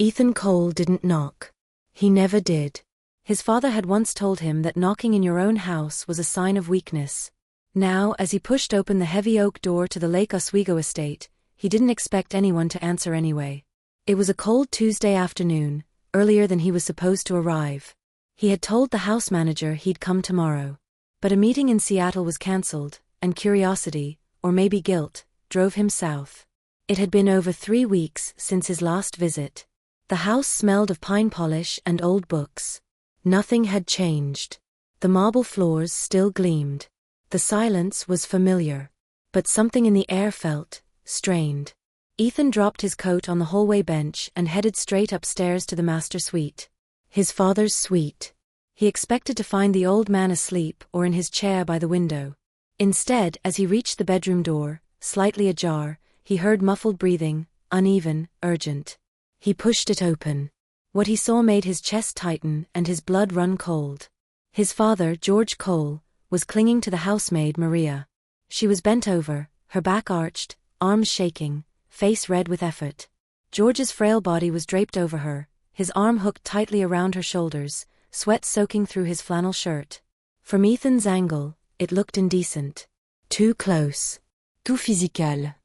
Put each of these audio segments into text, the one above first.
Ethan Cole didn't knock. He never did. His father had once told him that knocking in your own house was a sign of weakness. Now, as he pushed open the heavy oak door to the Lake Oswego estate, he didn't expect anyone to answer anyway. It was a cold Tuesday afternoon, earlier than he was supposed to arrive. He had told the house manager he'd come tomorrow. But a meeting in Seattle was cancelled, and curiosity, or maybe guilt, drove him south. It had been over 3 weeks since his last visit. The house smelled of pine polish and old books. Nothing had changed. The marble floors still gleamed. The silence was familiar. But something in the air felt strained. Ethan dropped his coat on the hallway bench and headed straight upstairs to the master suite. His father's suite. He expected to find the old man asleep or in his chair by the window. Instead, as he reached the bedroom door, slightly ajar, he heard muffled breathing, uneven, urgent. He pushed it open. What he saw made his chest tighten and his blood run cold. His father, George Cole, was clinging to the housemaid Maria. She was bent over, her back arched, arms shaking, face red with effort. George's frail body was draped over her, his arm hooked tightly around her shoulders, sweat soaking through his flannel shirt. From Ethan's angle, it looked indecent. Too close. Too physical.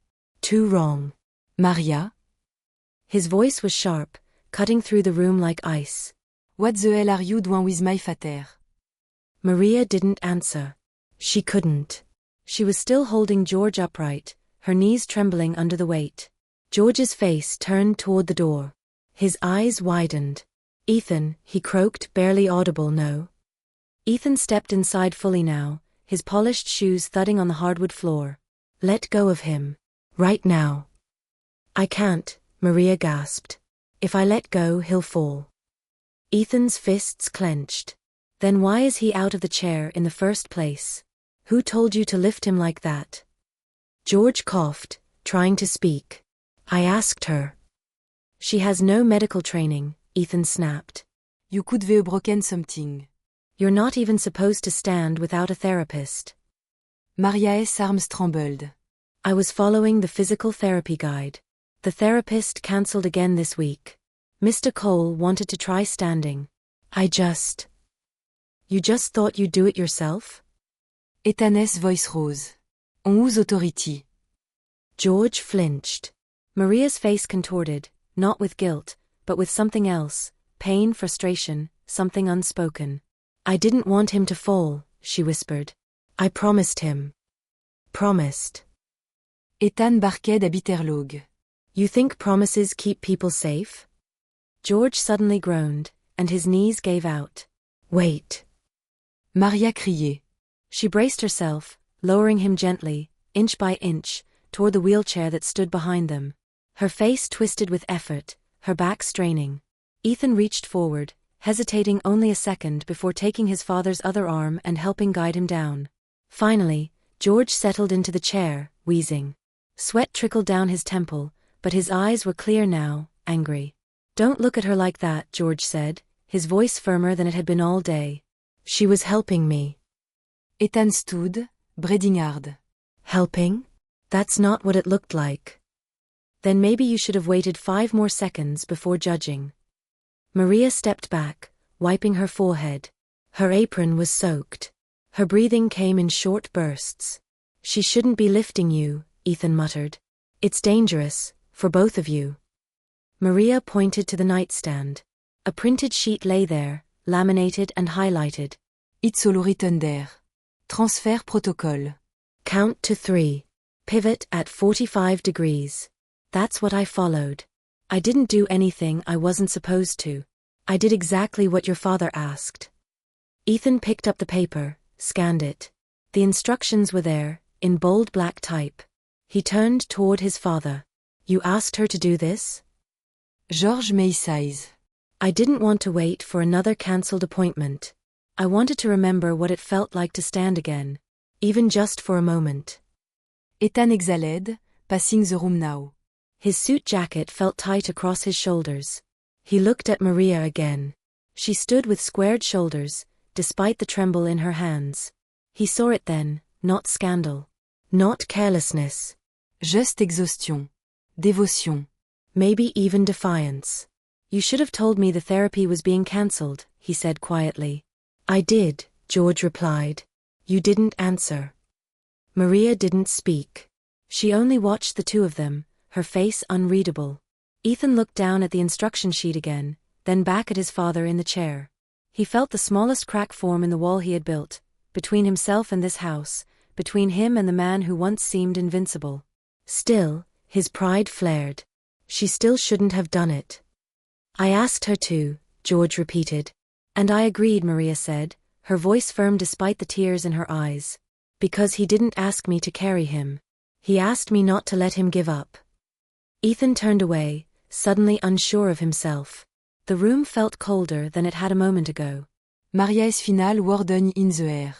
Too wrong. Maria? His voice was sharp, cutting through the room like ice. What the hell are you doing with my father? Maria didn't answer. She couldn't. She was still holding George upright, her knees trembling under the weight. George's face turned toward the door. His eyes widened. Ethan, he croaked, barely audible no. Ethan stepped inside fully now, his polished shoes thudding on the hardwood floor. Let go of him. Right now. I can't, Maria gasped. If I let go, he'll fall. Ethan's fists clenched. Then why is he out of the chair in the first place? Who told you to lift him like that? George coughed, trying to speak. I asked her. She has no medical training, Ethan snapped. You could have broken something. You're not even supposed to stand without a therapist. Maria's arms trembled. I was following the physical therapy guide. The therapist cancelled again this week. Mr. Cole wanted to try standing. You just thought you'd do it yourself? Ethan's voice rose. On whose authority? George flinched. Maria's face contorted, not with guilt, but with something else, pain, frustration, something unspoken. I didn't want him to fall, she whispered. I promised him. Promised. Ethan barquait d'habiterlogue. You think promises keep people safe? George suddenly groaned, and his knees gave out. Wait. Maria cried. She braced herself, lowering him gently, inch by inch, toward the wheelchair that stood behind them. Her face twisted with effort, her back straining. Ethan reached forward, hesitating only a second before taking his father's other arm and helping guide him down. Finally, George settled into the chair, wheezing. Sweat trickled down his temple, but his eyes were clear now, angry. Don't look at her like that, George said, his voice firmer than it had been all day. She was helping me. Ethan stood, breathing hard. Helping? That's not what it looked like. Then maybe you should have waited 5 more seconds before judging. Maria stepped back, wiping her forehead. Her apron was soaked. Her breathing came in short bursts. She shouldn't be lifting you, Ethan muttered. It's dangerous, for both of you. Maria pointed to the nightstand. A printed sheet lay there, laminated and highlighted. It's all written there. Transfer protocol. Count to 3. Pivot at 45 degrees. That's what I followed. I didn't do anything I wasn't supposed to. I did exactly what your father asked. Ethan picked up the paper, scanned it. The instructions were there, in bold black type. He turned toward his father. You asked her to do this? Georges Maid. I didn't want to wait for another cancelled appointment. I wanted to remember what it felt like to stand again, even just for a moment. Ethan exhaled, passing the room now. His suit jacket felt tight across his shoulders. He looked at Maria again. She stood with squared shoulders, despite the tremble in her hands. He saw it then, not scandal. Not carelessness. Just exhaustion. Dévotion. Maybe even defiance. You should have told me the therapy was being cancelled, he said quietly. I did, George replied. You didn't answer. Maria didn't speak. She only watched the two of them, her face unreadable. Ethan looked down at the instruction sheet again, then back at his father in the chair. He felt the smallest crack form in the wall he had built, between himself and this house, between him and the man who once seemed invincible. Still, his pride flared. She still shouldn't have done it. I asked her to, George repeated. And I agreed, Maria said, her voice firm despite the tears in her eyes. Because he didn't ask me to carry him. He asked me not to let him give up. Ethan turned away, suddenly unsure of himself. The room felt colder than it had a moment ago. Maria's final wording in the air.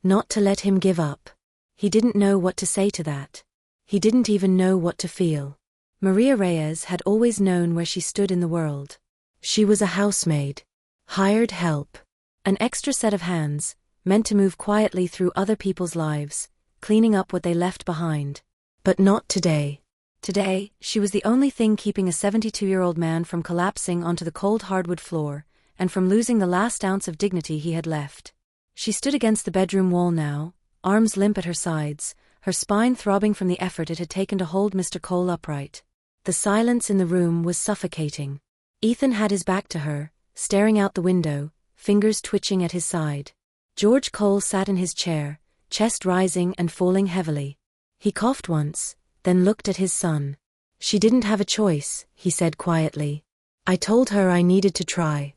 Not to let him give up. He didn't know what to say to that. He didn't even know what to feel. Maria Reyes had always known where she stood in the world. She was a housemaid. Hired help. An extra set of hands, meant to move quietly through other people's lives, cleaning up what they left behind. But not today. Today, she was the only thing keeping a 72-year-old man from collapsing onto the cold hardwood floor, and from losing the last ounce of dignity he had left. She stood against the bedroom wall now, arms limp at her sides, her spine throbbing from the effort it had taken to hold Mr. Cole upright. The silence in the room was suffocating. Ethan had his back to her, staring out the window, fingers twitching at his side. George Cole sat in his chair, chest rising and falling heavily. He coughed once, then looked at his son. She didn't have a choice, he said quietly. I told her I needed to try.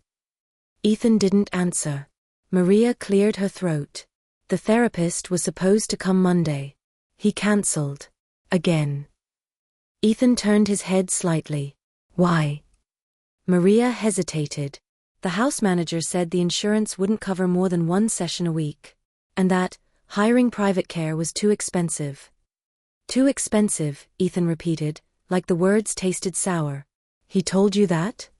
Ethan didn't answer. Maria cleared her throat. The therapist was supposed to come Monday. He cancelled. Again. Ethan turned his head slightly. Why? Maria hesitated. The house manager said the insurance wouldn't cover more than one session a week. And that, hiring private care was too expensive. Too expensive, Ethan repeated, like the words tasted sour. He told you that?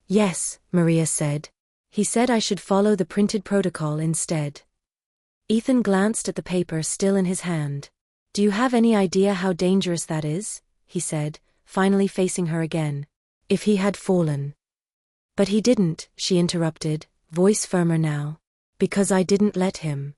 Yes, Maria said. He said I should follow the printed protocol instead. Ethan glanced at the paper still in his hand. Do you have any idea how dangerous that is? He said, finally facing her again. If he had fallen. But he didn't, she interrupted, voice firmer now. Because I didn't let him.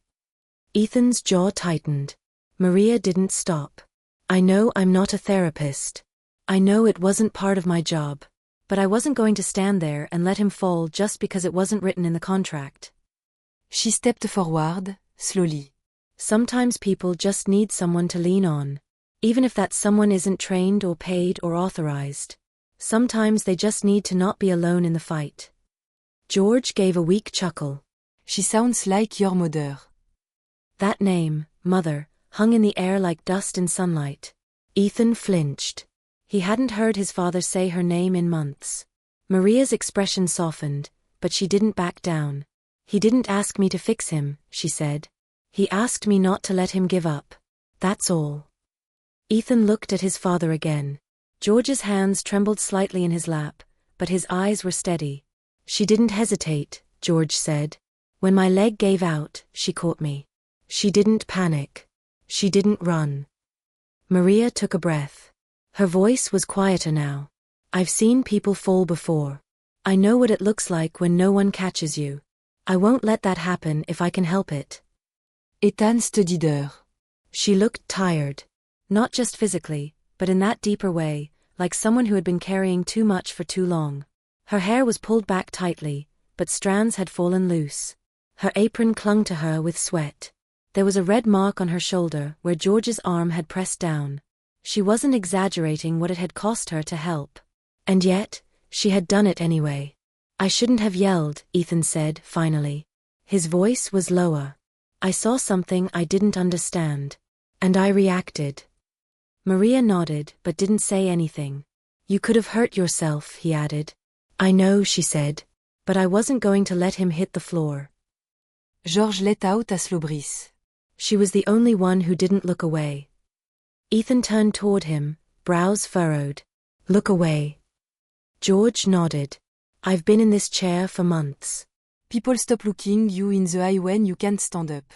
Ethan's jaw tightened. Maria didn't stop. I know I'm not a therapist. I know it wasn't part of my job. But I wasn't going to stand there and let him fall just because it wasn't written in the contract. She stepped forward, slowly. Sometimes people just need someone to lean on. Even if that someone isn't trained or paid or authorized. Sometimes they just need to not be alone in the fight. George gave a weak chuckle. She sounds like your mother. That name, mother, hung in the air like dust in sunlight. Ethan flinched. He hadn't heard his father say her name in months. Maria's expression softened, but she didn't back down. He didn't ask me to fix him, she said. He asked me not to let him give up. That's all. Ethan looked at his father again. George's hands trembled slightly in his lap, but his eyes were steady. She didn't hesitate, George said. When my leg gave out, she caught me. She didn't panic. She didn't run. Maria took a breath. Her voice was quieter now. I've seen people fall before. I know what it looks like when no one catches you. I won't let that happen if I can help it. Ethan studied her. She looked tired. Not just physically, but in that deeper way, like someone who had been carrying too much for too long. Her hair was pulled back tightly, but strands had fallen loose. Her apron clung to her with sweat. There was a red mark on her shoulder where George's arm had pressed down. She wasn't exaggerating what it had cost her to help. And yet, she had done it anyway. I shouldn't have yelled, Ethan said, finally. His voice was lower. I saw something I didn't understand. And I reacted. Maria nodded but didn't say anything. You could have hurt yourself, he added. I know, she said. But I wasn't going to let him hit the floor. George let out a slow breath. She was the only one who didn't look away. Ethan turned toward him, brows furrowed. Look away. George nodded. I've been in this chair for months. People stop looking you in the eye when you can't stand up.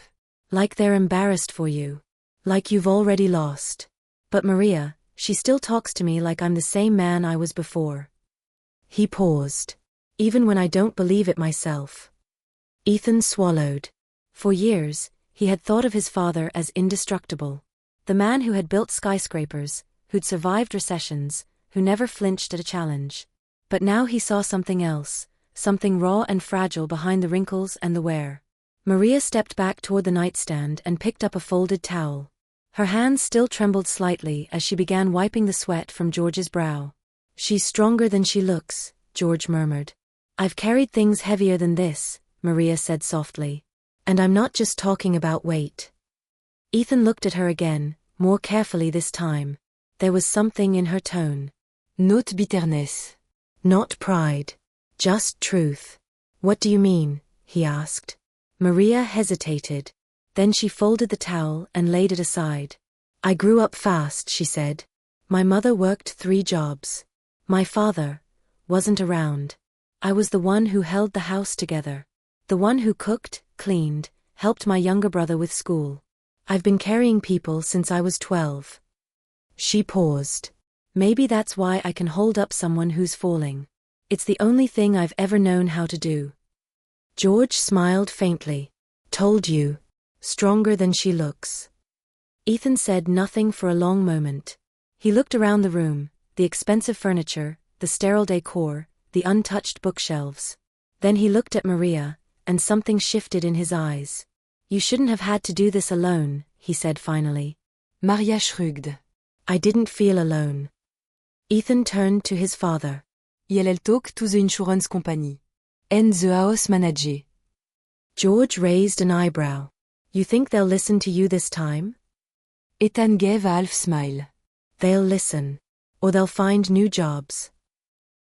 Like they're embarrassed for you. Like you've already lost. But Maria, she still talks to me like I'm the same man I was before. He paused. Even when I don't believe it myself. Ethan swallowed. For years, he had thought of his father as indestructible. The man who had built skyscrapers, who'd survived recessions, who never flinched at a challenge. But now he saw something else, something raw and fragile behind the wrinkles and the wear. Maria stepped back toward the nightstand and picked up a folded towel. Her hands still trembled slightly as she began wiping the sweat from George's brow. "She's stronger than she looks," George murmured. "I've carried things heavier than this," Maria said softly. "And I'm not just talking about weight." Ethan looked at her again, more carefully this time. There was something in her tone. Not bitterness. Not pride. Just truth. "What do you mean?" he asked. Maria hesitated. Then she folded the towel and laid it aside. "I grew up fast," she said. "My mother worked 3 jobs. My father wasn't around. I was the one who held the house together. The one who cooked, cleaned, helped my younger brother with school. I've been carrying people since I was 12. She paused. "Maybe that's why I can hold up someone who's falling. It's the only thing I've ever known how to do." George smiled faintly. "Told you. Stronger than she looks." Ethan said nothing for a long moment. He looked around the room, the expensive furniture, the sterile decor, the untouched bookshelves. Then he looked at Maria, and something shifted in his eyes. "You shouldn't have had to do this alone," he said finally. Maria shrugged. "I didn't feel alone." Ethan turned to his father. Elle talk to the insurance company. And the house manager. George raised an eyebrow. "You think they'll listen to you this time?" Ethan gave a half smile. "They'll listen. Or they'll find new jobs."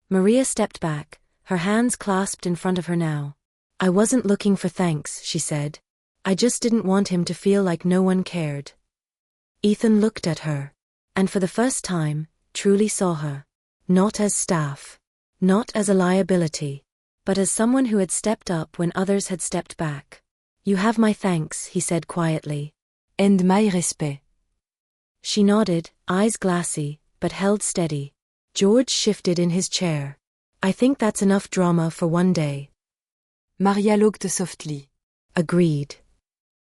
Maria stepped back, her hands clasped in front of her now. "I wasn't looking for thanks," she said. "I just didn't want him to feel like no one cared." Ethan looked at her. And for the first time, truly saw her. Not as staff. Not as a liability. But as someone who had stepped up when others had stepped back. "You have my thanks," he said quietly. And my respect. She nodded, eyes glassy, but held steady. George shifted in his chair. "I think that's enough drama for one day." Maria looked softly. "Agreed."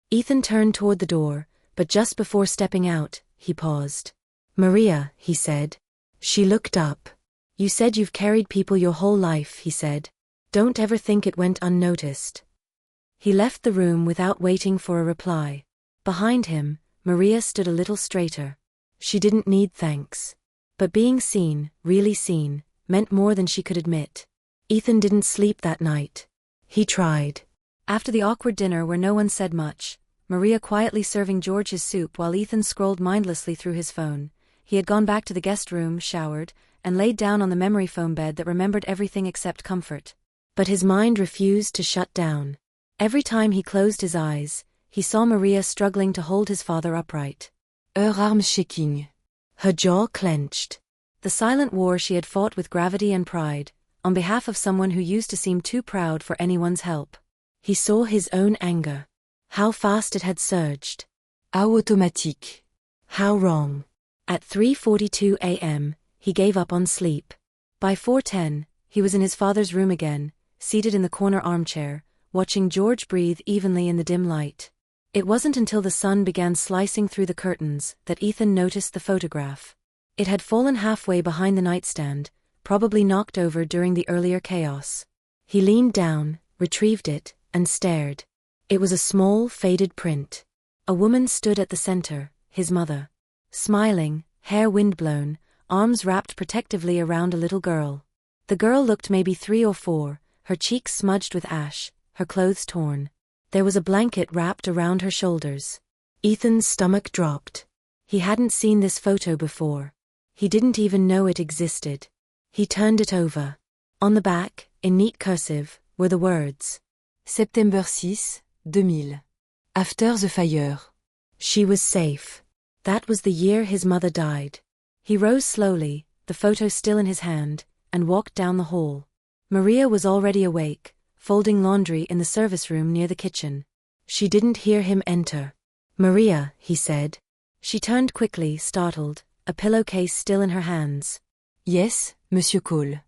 Ethan turned toward the door, but just before stepping out, he paused. "Maria," he said. She looked up. "You said you've carried people your whole life," he said. "Don't ever think it went unnoticed." He left the room without waiting for a reply. Behind him, Maria stood a little straighter. She didn't need thanks. But being seen, really seen, meant more than she could admit. Ethan didn't sleep that night. He tried. After the awkward dinner where no one said much, Maria quietly serving George his soup while Ethan scrolled mindlessly through his phone, he had gone back to the guest room, showered, and laid down on the memory foam bed that remembered everything except comfort. But his mind refused to shut down. Every time he closed his eyes, he saw Maria struggling to hold his father upright. Her arms shaking. Her jaw clenched. The silent war she had fought with gravity and pride, on behalf of someone who used to seem too proud for anyone's help. He saw his own anger. How fast it had surged. How automatic. How wrong. At 3:42 a.m., he gave up on sleep. By 4:10, he was in his father's room again, seated in the corner armchair, watching George breathe evenly in the dim light. It wasn't until the sun began slicing through the curtains that Ethan noticed the photograph. It had fallen halfway behind the nightstand, probably knocked over during the earlier chaos. He leaned down, retrieved it, and stared. It was a small, faded print. A woman stood at the center, his mother. Smiling, hair windblown, arms wrapped protectively around a little girl. The girl looked maybe 3 or 4, her cheeks smudged with ash, her clothes torn. There was a blanket wrapped around her shoulders. Ethan's stomach dropped. He hadn't seen this photo before. He didn't even know it existed. He turned it over. On the back, in neat cursive, were the words. September 6, 2000. After the fire. She was safe. That was the year his mother died. He rose slowly, the photo still in his hand, and walked down the hall. Maria was already awake, folding laundry in the service room near the kitchen. She didn't hear him enter. "Maria," he said. She turned quickly, startled, a pillowcase still in her hands. Yes, Monsieur Cole.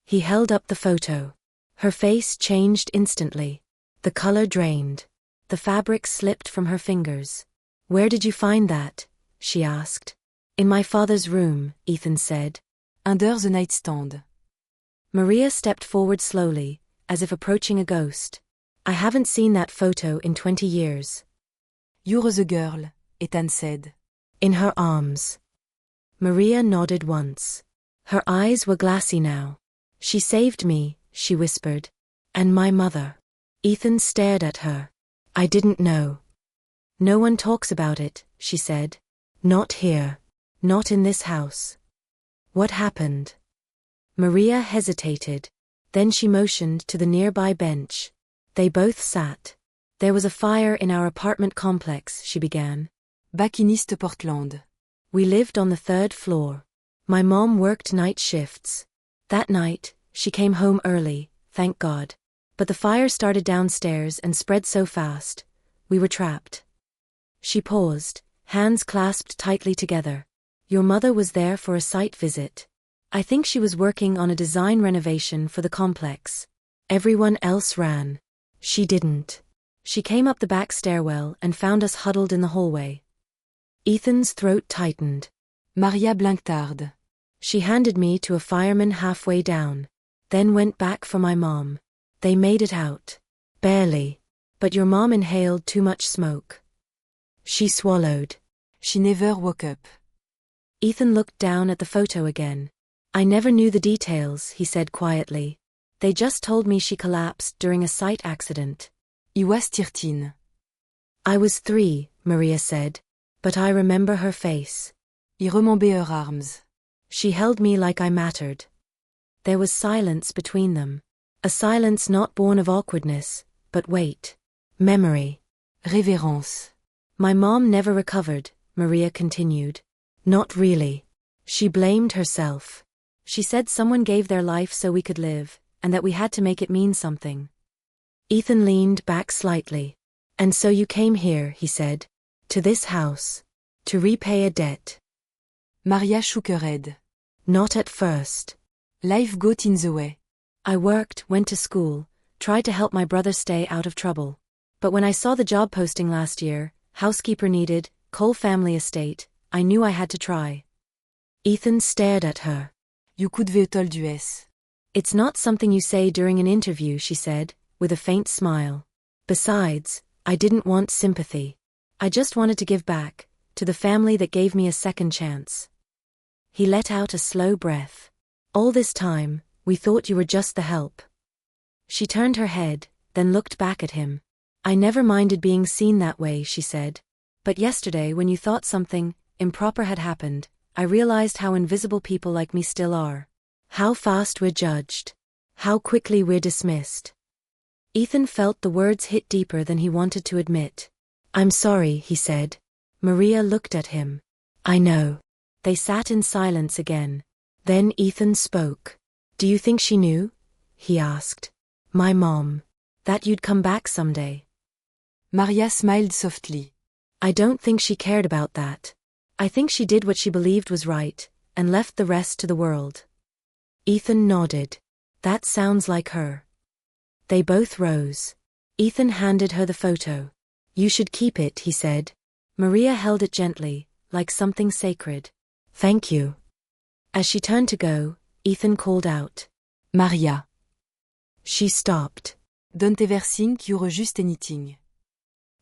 He held up the photo. Her face changed instantly. The color drained. The fabric slipped from her fingers. "Where did you find that?" she asked. "In my father's room," Ethan said. Under the nightstand. Maria stepped forward slowly, as if approaching a ghost. "I haven't seen that photo in 20 years. You're the girl," Ethan said. In her arms. Maria nodded once. Her eyes were glassy now. "She saved me," she whispered. "And my mother." Ethan stared at her. "I didn't know." "No one talks about it," she said. "Not here. Not in this house." "What happened?" Maria hesitated. Then she motioned to the nearby bench. They both sat. "There was a fire in our apartment complex," she began. Back in East Portland. "We lived on the 3rd floor. My mom worked night shifts. That night, she came home early, thank God. But the fire started downstairs and spread so fast. We were trapped." She paused, hands clasped tightly together. "Your mother was there for a site visit. I think she was working on a design renovation for the complex. Everyone else ran. She didn't. She came up the back stairwell and found us huddled in the hallway." Ethan's throat tightened. Maria Blanktard. "She handed me to a fireman halfway down. Then went back for my mom. They made it out. Barely. But your mom inhaled too much smoke. She swallowed. She never woke up." Ethan looked down at the photo again. "I never knew the details," he said quietly. "They just told me she collapsed during a site accident." He was 13. "I was 3, Maria said. But I remember her face. He remembered her arms. She held me like I mattered." There was silence between them. A silence not born of awkwardness, but weight. Memory. Révérence. "My mom never recovered," Maria continued. "Not really. She blamed herself. She said someone gave their life so we could live, and that we had to make it mean something." Ethan leaned back slightly. "And so you came here," he said. "To this house. To repay a debt." Maria shook her head. "Not at first. Life got in the way. I worked, went to school, tried to help my brother stay out of trouble. But when I saw the job posting last year, housekeeper needed, Cole family estate, I knew I had to try." Ethan stared at her. You could have told us. "It's not something you say during an interview," she said, with a faint smile. "Besides, I didn't want sympathy. I just wanted to give back, to the family that gave me a second chance." He let out a slow breath. "All this time, we thought you were just the help." She turned her head, then looked back at him. "I never minded being seen that way," she said. "But yesterday when you thought something improper had happened, I realized how invisible people like me still are. How fast we're judged. How quickly we're dismissed." Ethan felt the words hit deeper than he wanted to admit. "I'm sorry," he said. Maria looked at him. "I know." They sat in silence again. Then Ethan spoke. "Do you think she knew?" he asked. "My mom. That you'd come back someday?" Maria smiled softly. "I don't think she cared about that. I think she did what she believed was right, and left the rest to the world." Ethan nodded. "That sounds like her." They both rose. Ethan handed her the photo. "You should keep it," he said. Maria held it gently, like something sacred. "Thank you." As she turned to go, Ethan called out, Maria. She stopped. Don't ever think you're just anything.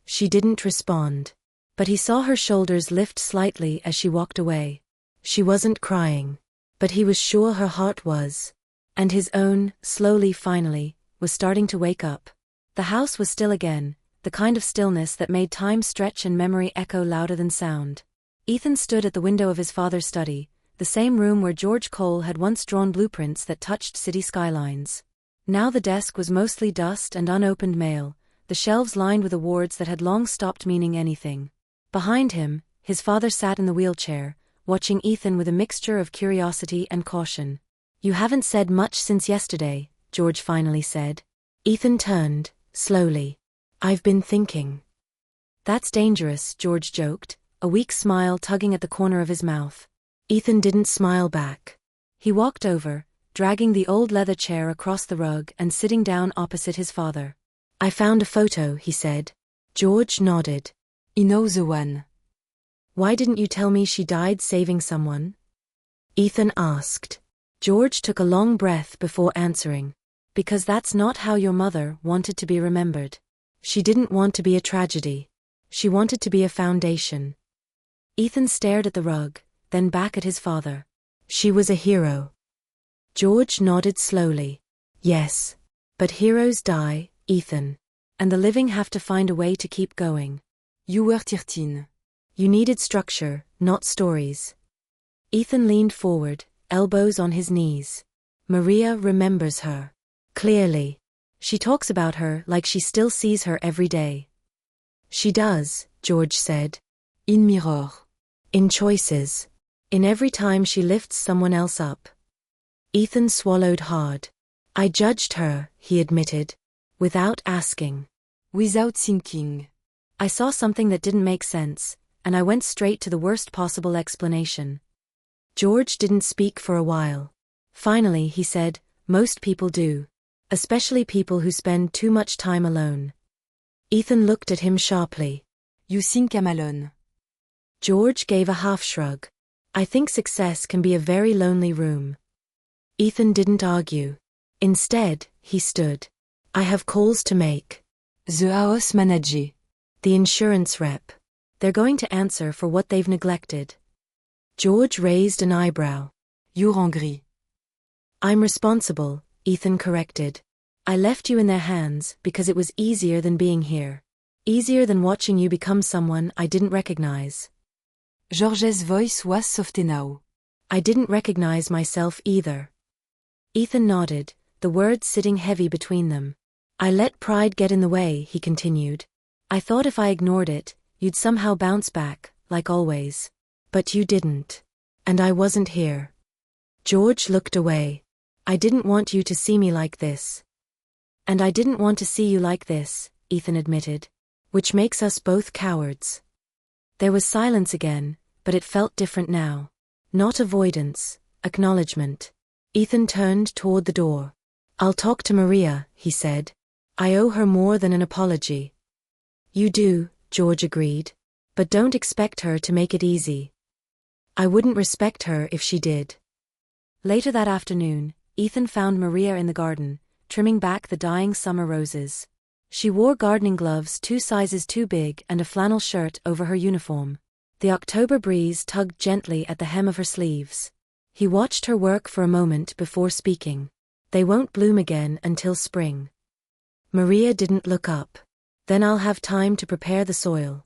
She didn't respond. But he saw her shoulders lift slightly as she walked away. She wasn't crying. But he was sure her heart was. And his own, slowly finally, was starting to wake up. The house was still again, the kind of stillness that made time stretch and memory echo louder than sound. Ethan stood at the window of his father's study, the same room where George Cole had once drawn blueprints that touched city skylines. Now the desk was mostly dust and unopened mail, the shelves lined with awards that had long stopped meaning anything. Behind him, his father sat in the wheelchair, watching Ethan with a mixture of curiosity and caution. "You haven't said much since yesterday," George finally said. Ethan turned, slowly. "I've been thinking." "That's dangerous," George joked, a weak smile tugging at the corner of his mouth. Ethan didn't smile back. He walked over, dragging the old leather chair across the rug and sitting down opposite his father. I found a photo, he said. George nodded. You know the one. Why didn't you tell me she died saving someone? Ethan asked. George took a long breath before answering. Because that's not how your mother wanted to be remembered. She didn't want to be a tragedy. She wanted to be a foundation. Ethan stared at the rug, then back at his father. She was a hero. George nodded slowly. Yes. But heroes die, Ethan. And the living have to find a way to keep going. You were 13. You needed structure, not stories. Ethan leaned forward, elbows on his knees. Maria remembers her. Clearly. She talks about her like she still sees her every day. She does, George said. In mirror. In choices. In every time she lifts someone else up. Ethan swallowed hard. I judged her, he admitted. Without asking. Without thinking. I saw something that didn't make sense, and I went straight to the worst possible explanation. George didn't speak for a while. Finally he said, most people do. Especially people who spend too much time alone. Ethan looked at him sharply. You think I'm alone. George gave a half shrug. I think success can be a very lonely room. Ethan didn't argue. Instead, he stood. I have calls to make. The house manager. The insurance rep. They're going to answer for what they've neglected. George raised an eyebrow. You're angry. I'm responsible, Ethan corrected. I left you in their hands because it was easier than being here. Easier than watching you become someone I didn't recognize. George's voice was softer now. I didn't recognize myself either. Ethan nodded, the words sitting heavy between them. I let pride get in the way, he continued. I thought if I ignored it, you'd somehow bounce back, like always. But you didn't. And I wasn't here. George looked away. I didn't want you to see me like this. And I didn't want to see you like this, Ethan admitted. Which makes us both cowards. There was silence again, but it felt different now. Not avoidance, acknowledgement. Ethan turned toward the door. I'll talk to Maria, he said. I owe her more than an apology. You do, George agreed. But don't expect her to make it easy. I wouldn't respect her if she did. Later that afternoon, Ethan found Maria in the garden, trimming back the dying summer roses. She wore gardening gloves 2 sizes too big and a flannel shirt over her uniform. The October breeze tugged gently at the hem of her sleeves. He watched her work for a moment before speaking. They won't bloom again until spring. Maria didn't look up. Then I'll have time to prepare the soil.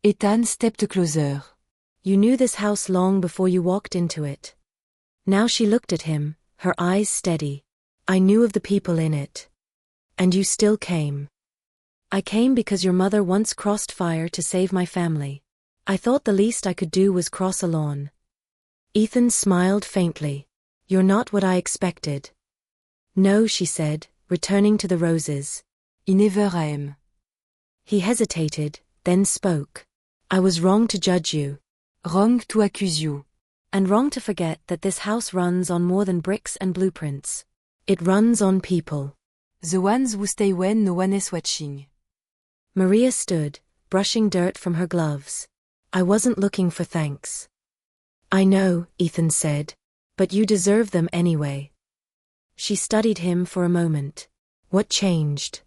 Ethan stepped closer. You knew this house long before you walked into it. Now she looked at him, her eyes steady. I knew of the people in it. And you still came. I came because your mother once crossed fire to save my family. I thought the least I could do was cross a lawn. Ethan smiled faintly. You're not what I expected. No, she said, returning to the roses. I never am. He hesitated, then spoke. I was wrong to judge you. Wrong to accuse you. And wrong to forget that this house runs on more than bricks and blueprints. It runs on people. The ones who stay when no one is watching. Maria stood, brushing dirt from her gloves. I wasn't looking for thanks. I know, Ethan said. But you deserve them anyway. She studied him for a moment. What changed?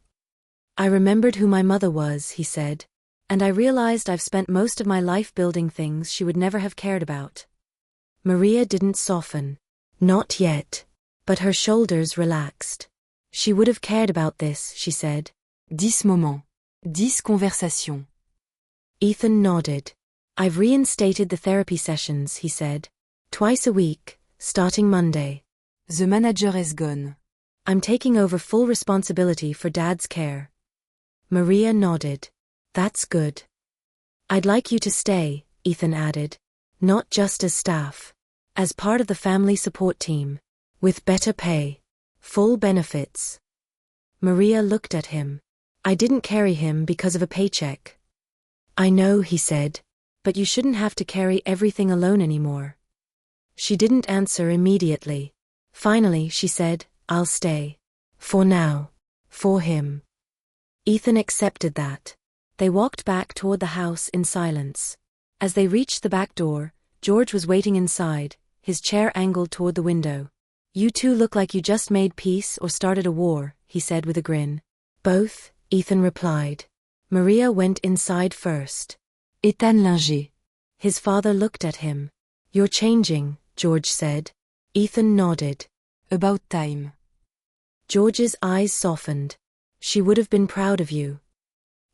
I remembered who my mother was, he said. And I realized I've spent most of my life building things she would never have cared about. Maria didn't soften. Not yet. But her shoulders relaxed. She would have cared about this, she said. 10 moments. 10 conversations. Ethan nodded. I've reinstated the therapy sessions, he said. Twice a week, starting Monday. The manager is gone. I'm taking over full responsibility for Dad's care. Maria nodded. That's good. I'd like you to stay, Ethan added. Not just as staff. As part of the family support team. With better pay. Full benefits. Maria looked at him. I didn't carry him because of a paycheck. I know, he said. But you shouldn't have to carry everything alone anymore. She didn't answer immediately. Finally, she said, I'll stay. For now. For him. Ethan accepted that. They walked back toward the house in silence. As they reached the back door, George was waiting inside, his chair angled toward the window. You two look like you just made peace or started a war, he said with a grin. Both, Ethan replied. Maria went inside first. Ethan Linger. His father looked at him. You're changing, George said. Ethan nodded. About time. George's eyes softened. She would have been proud of you.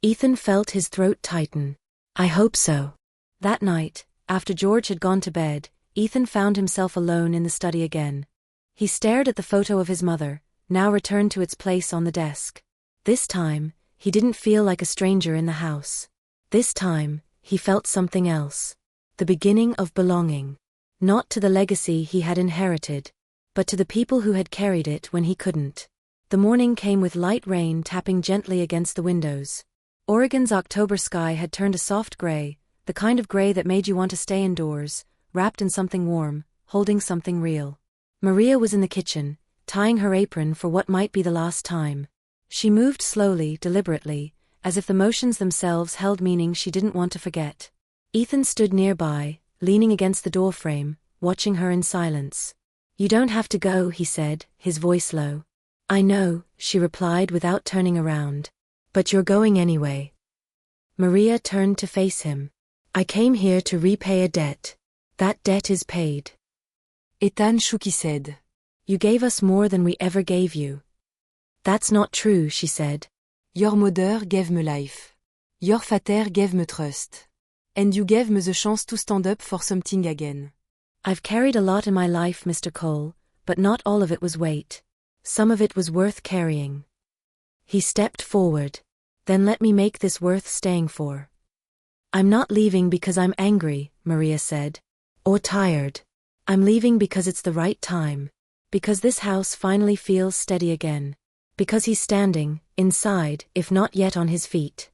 Ethan felt his throat tighten. I hope so. That night, after George had gone to bed, Ethan found himself alone in the study again. He stared at the photo of his mother, now returned to its place on the desk. This time, he didn't feel like a stranger in the house. This time, he felt something else. The beginning of belonging. Not to the legacy he had inherited, but to the people who had carried it when he couldn't. The morning came with light rain tapping gently against the windows. Oregon's October sky had turned a soft gray, the kind of gray that made you want to stay indoors, wrapped in something warm, holding something real. Maria was in the kitchen, tying her apron for what might be the last time. She moved slowly, deliberately, as if the motions themselves held meaning she didn't want to forget. Ethan stood nearby, leaning against the doorframe, watching her in silence. You don't have to go, he said, his voice low. I know, she replied without turning around. But you're going anyway. Maria turned to face him. I came here to repay a debt. That debt is paid. Ethan shook his head. You gave us more than we ever gave you. That's not true, she said. Your mother gave me life. Your father gave me trust. And you gave me the chance to stand up for something again. I've carried a lot in my life, Mr. Cole, but not all of it was weight. Some of it was worth carrying. He stepped forward. Then let me make this worth staying for. I'm not leaving because I'm angry, Maria said. Or tired. I'm leaving because it's the right time. Because this house finally feels steady again. Because he's standing, inside, if not yet on his feet.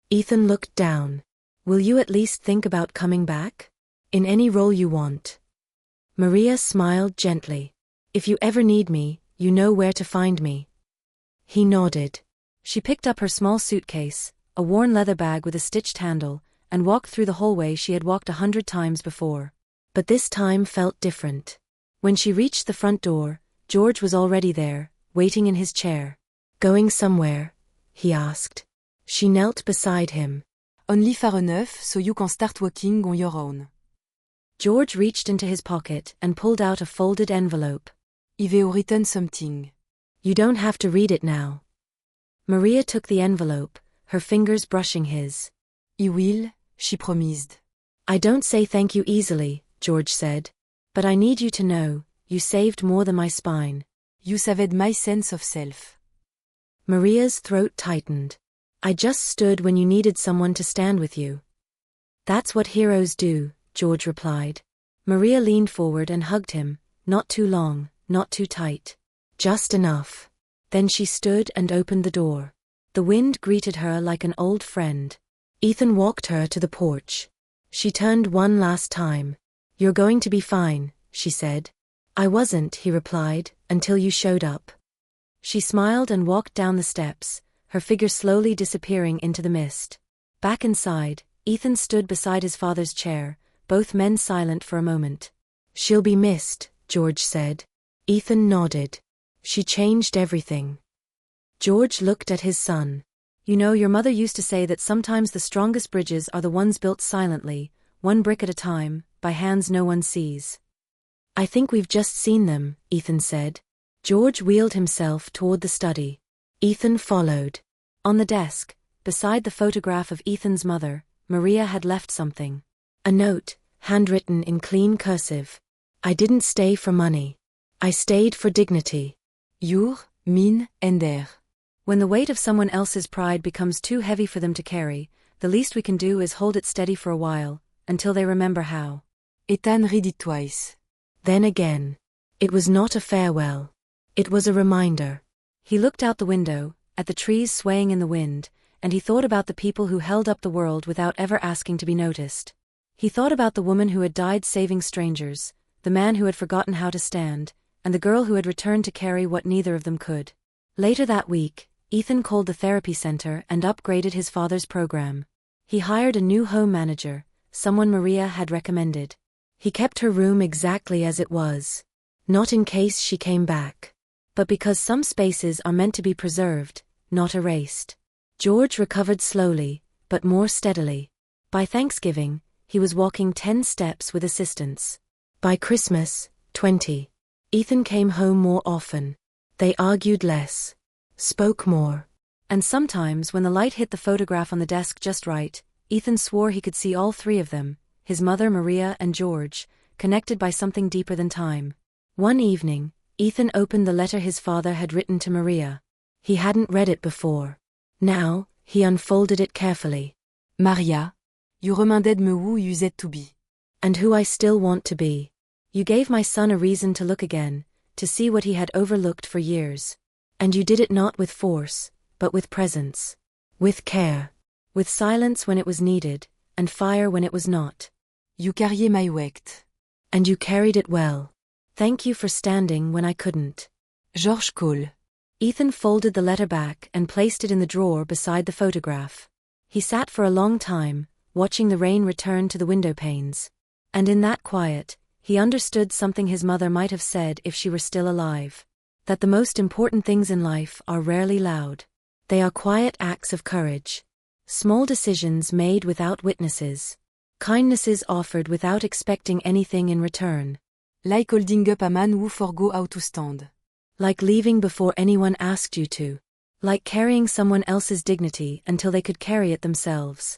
Ethan looked down. Will you at least think about coming back? In any role you want. Maria smiled gently. If you ever need me, you know where to find me. He nodded. She picked up her small suitcase, a worn leather bag with a stitched handle, and walked through the hallway she had walked 100 times before. But this time felt different. When she reached the front door, George was already there, waiting in his chair. Going somewhere? He asked. She knelt beside him. Only far enough so you can start walking on your own. George reached into his pocket and pulled out a folded envelope. I've written something. You don't have to read it now. Maria took the envelope, her fingers brushing his. I will, she promised. I don't say thank you easily, George said. But I need you to know, you saved more than my spine. You saved my sense of self. Maria's throat tightened. I just stood when you needed someone to stand with you. That's what heroes do, George replied. Maria leaned forward and hugged him, not too long, not too tight. Just enough. Then she stood and opened the door. The wind greeted her like an old friend. Ethan walked her to the porch. She turned one last time. You're going to be fine, she said. I wasn't, he replied, until you showed up. She smiled and walked down the steps, her figure slowly disappearing into the mist. Back inside, Ethan stood beside his father's chair, both men silent for a moment. She'll be missed, George said. Ethan nodded. She changed everything. George looked at his son. You know, your mother used to say that sometimes the strongest bridges are the ones built silently, one brick at a time, by hands no one sees. I think we've just seen them, Ethan said. George wheeled himself toward the study. Ethan followed. On the desk, beside the photograph of Ethan's mother, Maria had left something. A note, handwritten in clean cursive. I didn't stay for money. I stayed for dignity. Your, mine, and their. When the weight of someone else's pride becomes too heavy for them to carry, the least we can do is hold it steady for a while, until they remember how. Ethan read it twice. Then again. It was not a farewell. It was a reminder. He looked out the window, at the trees swaying in the wind, and he thought about the people who held up the world without ever asking to be noticed. He thought about the woman who had died saving strangers, the man who had forgotten how to stand, and the girl who had returned to carry what neither of them could. Later that week, Ethan called the therapy center and upgraded his father's program. He hired a new home manager, someone Maria had recommended. He kept her room exactly as it was. Not in case she came back, but because some spaces are meant to be preserved, not erased. George recovered slowly, but more steadily. By Thanksgiving, he was walking 10 steps with assistance. By Christmas, 20. Ethan came home more often. They argued less, spoke more. And sometimes when the light hit the photograph on the desk just right, Ethan swore he could see all three of them, his mother Maria and George, connected by something deeper than time. One evening, Ethan opened the letter his father had written to Maria. He hadn't read it before. Now, he unfolded it carefully. Maria, you reminded me who you said to be. And who I still want to be. You gave my son a reason to look again, to see what he had overlooked for years. And you did it not with force, but with presence. With care. With silence when it was needed, and fire when it was not. You carried my weight. And you carried it well. Thank you for standing when I couldn't. George Cole. Ethan folded the letter back and placed it in the drawer beside the photograph. He sat for a long time, watching the rain return to the window panes. And in that quiet, he understood something his mother might have said if she were still alive. That the most important things in life are rarely loud. They are quiet acts of courage. Small decisions made without witnesses. Kindnesses offered without expecting anything in return. Like holding up a man who forgot how to stand. Like leaving before anyone asked you to. Like carrying someone else's dignity until they could carry it themselves.